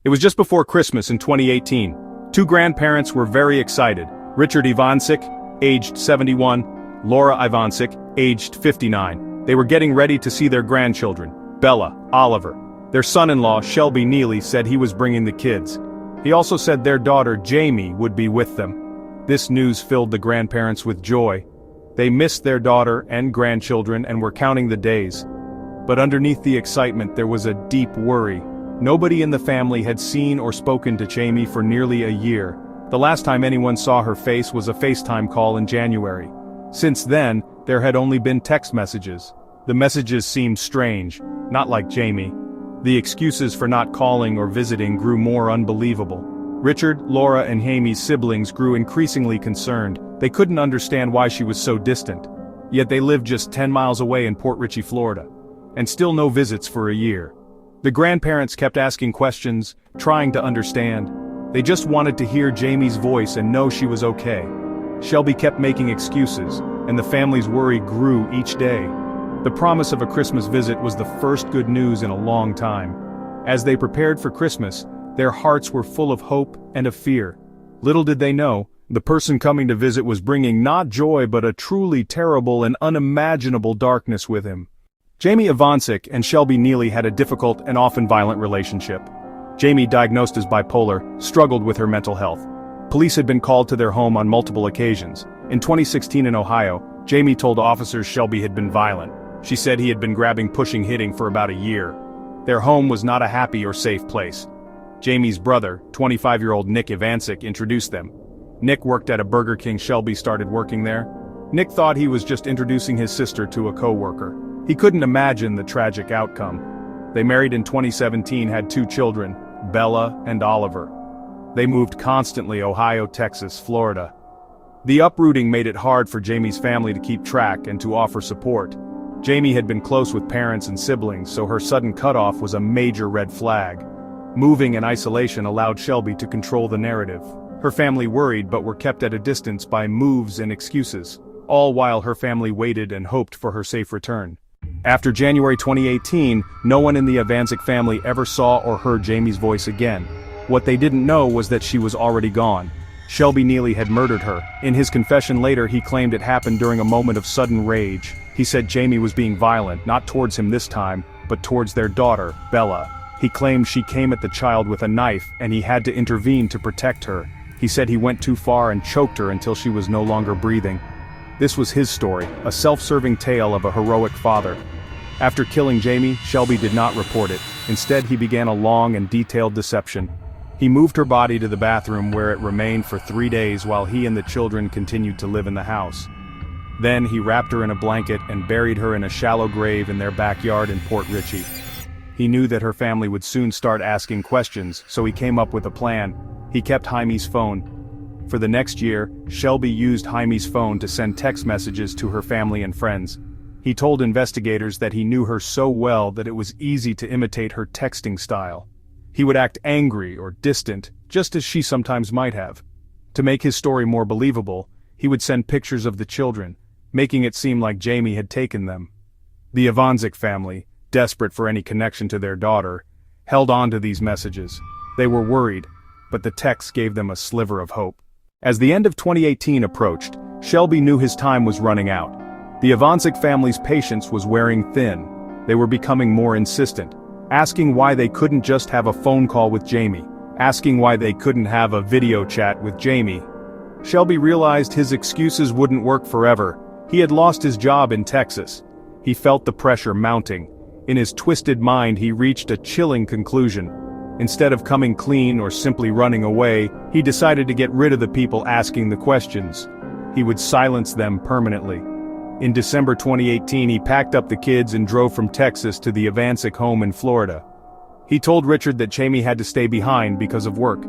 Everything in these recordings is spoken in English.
It was just before Christmas in 2018. Two grandparents were very excited. Richard Ivancic, aged 71, Laura Ivancic, aged 59. They were getting ready to see their grandchildren, Bella, Oliver. Their son-in-law, Shelby Nealy, said he was bringing the kids. He also said their daughter, Jamie, would be with them. This news filled the grandparents with joy. They missed their daughter and grandchildren and were counting the days. But underneath the excitement there was a deep worry. Nobody in the family had seen or spoken to Jamie for nearly a year. The last time anyone saw her face was a FaceTime call in January. Since then, there had only been text messages. The messages seemed strange, not like Jamie. The excuses for not calling or visiting grew more unbelievable. Richard, Laura, and Amy's siblings grew increasingly concerned. They couldn't understand why she was so distant. Yet they lived just 10 miles away in Port Richey, Florida. And still no visits for a year. The grandparents kept asking questions, trying to understand. They just wanted to hear Jamie's voice and know she was okay. Shelby kept making excuses, and the family's worry grew each day. The promise of a Christmas visit was the first good news in a long time. As they prepared for Christmas, their hearts were full of hope and of fear. Little did they know, the person coming to visit was bringing not joy but a truly terrible and unimaginable darkness with him. Jamie Ivancic and Shelby Nealy had a difficult and often violent relationship. Jamie, diagnosed as bipolar, struggled with her mental health. Police had been called to their home on multiple occasions. In 2016 in Ohio, Jamie told officers Shelby had been violent. She said he had been grabbing, pushing, hitting for about a year. Their home was not a happy or safe place. Jamie's brother, 25-year-old Nick Ivancic, introduced them. Nick worked at a Burger King. Shelby started working there. Nick thought he was just introducing his sister to a co-worker. He couldn't imagine the tragic outcome. They married in 2017, had 2 children, Bella and Oliver. They moved constantly: Ohio, Texas, Florida. The uprooting made it hard for Jamie's family to keep track and to offer support. Jamie had been close with parents and siblings, so her sudden cutoff was a major red flag. Moving in isolation allowed Shelby to control the narrative. Her family worried but were kept at a distance by moves and excuses, all while her family waited and hoped for her safe return. After January 2018, no one in the Ivancic family ever saw or heard Jamie's voice again. What they didn't know was that she was already gone. Shelby Nealy had murdered her. In his confession later, he claimed it happened during a moment of sudden rage. He said Jamie was being violent, not towards him this time, but towards their daughter, Bella. He claimed she came at the child with a knife and he had to intervene to protect her. He said he went too far and choked her until she was no longer breathing. This was his story, a self-serving tale of a heroic father. After killing Jamie, Shelby did not report it. Instead, he began a long and detailed deception. He moved her body to the bathroom where it remained for 3 days while he and the children continued to live in the house. Then he wrapped her in a blanket and buried her in a shallow grave in their backyard in Port Richey. He knew that her family would soon start asking questions, so he came up with a plan. He kept Jaime's phone. For the next year, Shelby used Jaime's phone to send text messages to her family and friends. He told investigators that he knew her so well that it was easy to imitate her texting style. He would act angry or distant, just as she sometimes might have. To make his story more believable, he would send pictures of the children, making it seem like Jamie had taken them. The Ivancic family, desperate for any connection to their daughter, held on to these messages. They were worried, but the texts gave them a sliver of hope. As the end of 2018 approached, Shelby knew his time was running out. The Ivancic family's patience was wearing thin. They were becoming more insistent, asking why they couldn't just have a phone call with Jamie, asking why they couldn't have a video chat with Jamie. Shelby realized his excuses wouldn't work forever. He had lost his job in Texas. He felt the pressure mounting. In his twisted mind, he reached a chilling conclusion. Instead of coming clean or simply running away, he decided to get rid of the people asking the questions. He would silence them permanently. In December 2018, he packed up the kids and drove from Texas to the Ivancic home in Florida. He told Richard that Jamie had to stay behind because of work.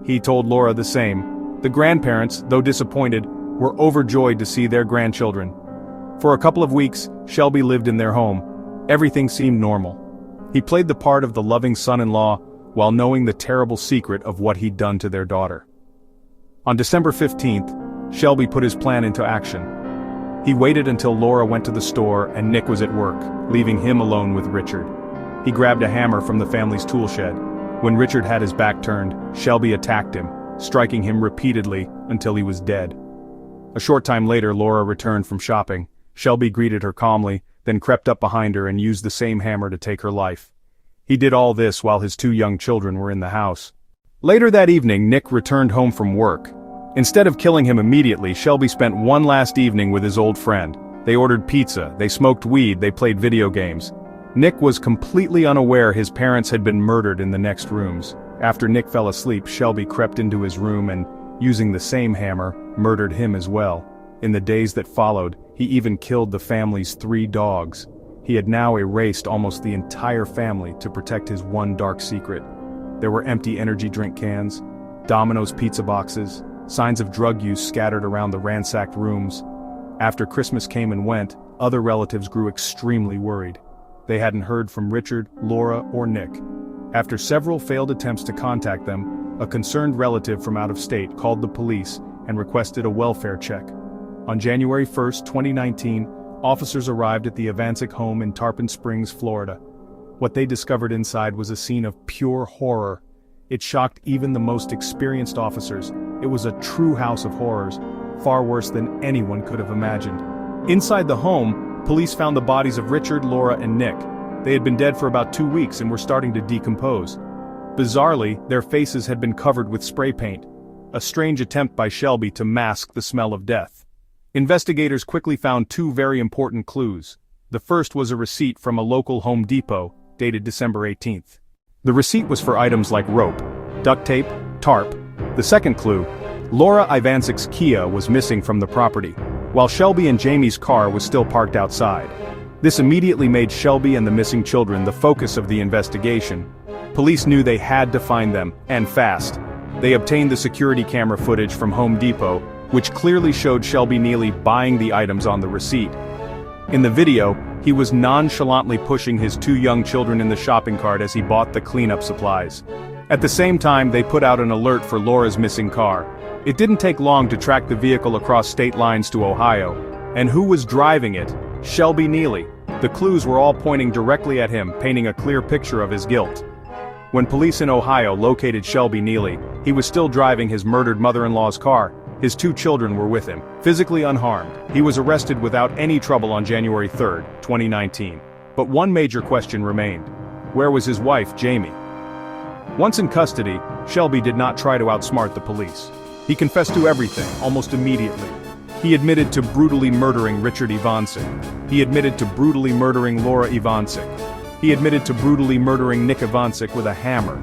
He told Laura the same. The grandparents, though disappointed, were overjoyed to see their grandchildren. For a couple of weeks, Shelby lived in their home. Everything seemed normal. He played the part of the loving son-in-law while knowing the terrible secret of what he'd done to their daughter. On December 15th, Shelby put his plan into action. He waited until Laura went to the store and Nick was at work, leaving him alone with Richard. He grabbed a hammer from the family's tool shed. When Richard had his back turned, Shelby attacked him, striking him repeatedly until he was dead. A short time later, Laura returned from shopping. Shelby greeted her calmly, then crept up behind her and used the same hammer to take her life. He did all this while his 2 young children were in the house. Later that evening, Nick returned home from work. Instead of killing him immediately, Shelby spent one last evening with his old friend. They ordered pizza, they smoked weed, they played video games. Nick was completely unaware his parents had been murdered in the next rooms. After Nick fell asleep, Shelby crept into his room and, using the same hammer, murdered him as well. In the days that followed, he even killed the family's 3 dogs. He had now erased almost the entire family to protect his one dark secret. There were empty energy drink cans, Domino's pizza boxes, signs of drug use scattered around the ransacked rooms. After Christmas came and went, other relatives grew extremely worried. They hadn't heard from Richard, Laura, or Nick. After several failed attempts to contact them, a concerned relative from out of state called the police and requested a welfare check. On January 1, 2019, officers arrived at the Ivancic home in Tarpon Springs, Florida. What they discovered inside was a scene of pure horror. It shocked even the most experienced officers. It was a true house of horrors, far worse than anyone could have imagined. Inside the home, police found the bodies of Richard, Laura, and Nick. They had been dead for about 2 weeks and were starting to decompose. Bizarrely, their faces had been covered with spray paint, a strange attempt by Shelby to mask the smell of death. Investigators quickly found 2 very important clues. The first was a receipt from a local Home Depot, dated December 18th. The receipt was for items like rope, duct tape, tarp. The second clue, Laura Ivancic's Kia was missing from the property, while Shelby and Jamie's car was still parked outside. This immediately made Shelby and the missing children the focus of the investigation. Police knew they had to find them, and fast. They obtained the security camera footage from Home Depot, which clearly showed Shelby Nealy buying the items on the receipt. In the video, he was nonchalantly pushing his 2 young children in the shopping cart as he bought the cleanup supplies. At the same time, they put out an alert for Laura's missing car. It didn't take long to track the vehicle across state lines to Ohio. And who was driving it? Shelby Nealy. The clues were all pointing directly at him, painting a clear picture of his guilt. When police in Ohio located Shelby Nealy, he was still driving his murdered mother-in-law's car. His 2 children were with him, physically unharmed. He was arrested without any trouble on January 3, 2019. But one major question remained. Where was his wife, Jamie? Once in custody, Shelby did not try to outsmart the police. He confessed to everything, almost immediately. He admitted to brutally murdering Richard Ivancic. He admitted to brutally murdering Laura Ivancic. He admitted to brutally murdering Nick Ivancic with a hammer.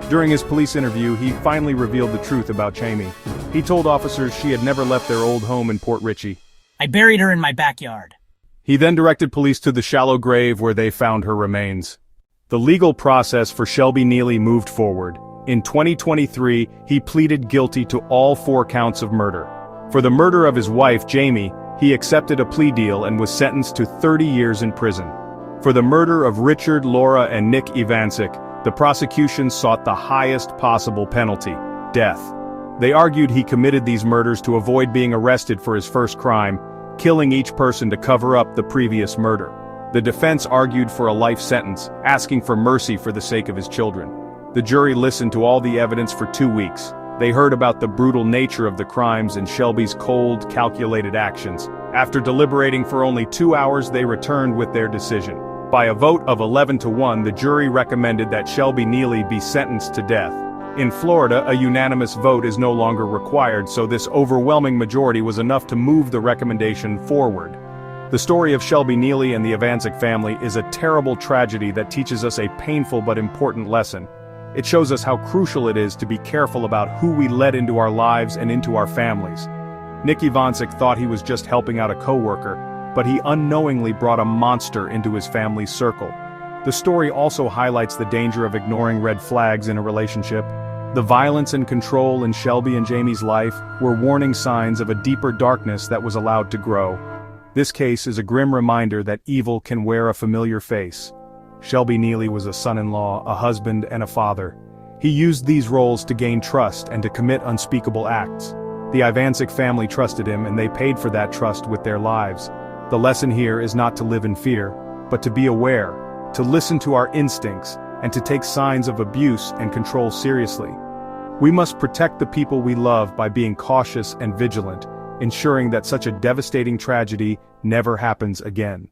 During his police interview, he finally revealed the truth about Jamie. He told officers she had never left their old home in Port Richey. I buried her in my backyard. He then directed police to the shallow grave where they found her remains. The legal process for Shelby Nealy moved forward. In 2023, he pleaded guilty to all 4 counts of murder. For the murder of his wife, Jamie, he accepted a plea deal and was sentenced to 30 years in prison. For the murder of Richard, Laura, and Nick Ivancic, the prosecution sought the highest possible penalty, death. They argued he committed these murders to avoid being arrested for his first crime, killing each person to cover up the previous murder. The defense argued for a life sentence, asking for mercy for the sake of his children. The jury listened to all the evidence for 2 weeks. They heard about the brutal nature of the crimes and Shelby's cold, calculated actions. After deliberating for only 2 hours, they returned with their decision. By a vote of 11-1, the jury recommended that Shelby Nealy be sentenced to death. In Florida, a unanimous vote is no longer required, so this overwhelming majority was enough to move the recommendation forward. The story of Shelby Nealy and the Ivancic family is a terrible tragedy that teaches us a painful but important lesson. It shows us how crucial it is to be careful about who we let into our lives and into our families. Nick Ivancic thought he was just helping out a coworker, but he unknowingly brought a monster into his family's circle. The story also highlights the danger of ignoring red flags in a relationship. The violence and control in Shelby and Jamie's life were warning signs of a deeper darkness that was allowed to grow. This case is a grim reminder that evil can wear a familiar face. Shelby Nealy was a son-in-law, a husband, and a father. He used these roles to gain trust and to commit unspeakable acts. The Ivancic family trusted him, and they paid for that trust with their lives. The lesson here is not to live in fear, but to be aware, to listen to our instincts, and to take signs of abuse and control seriously. We must protect the people we love by being cautious and vigilant, ensuring that such a devastating tragedy never happens again.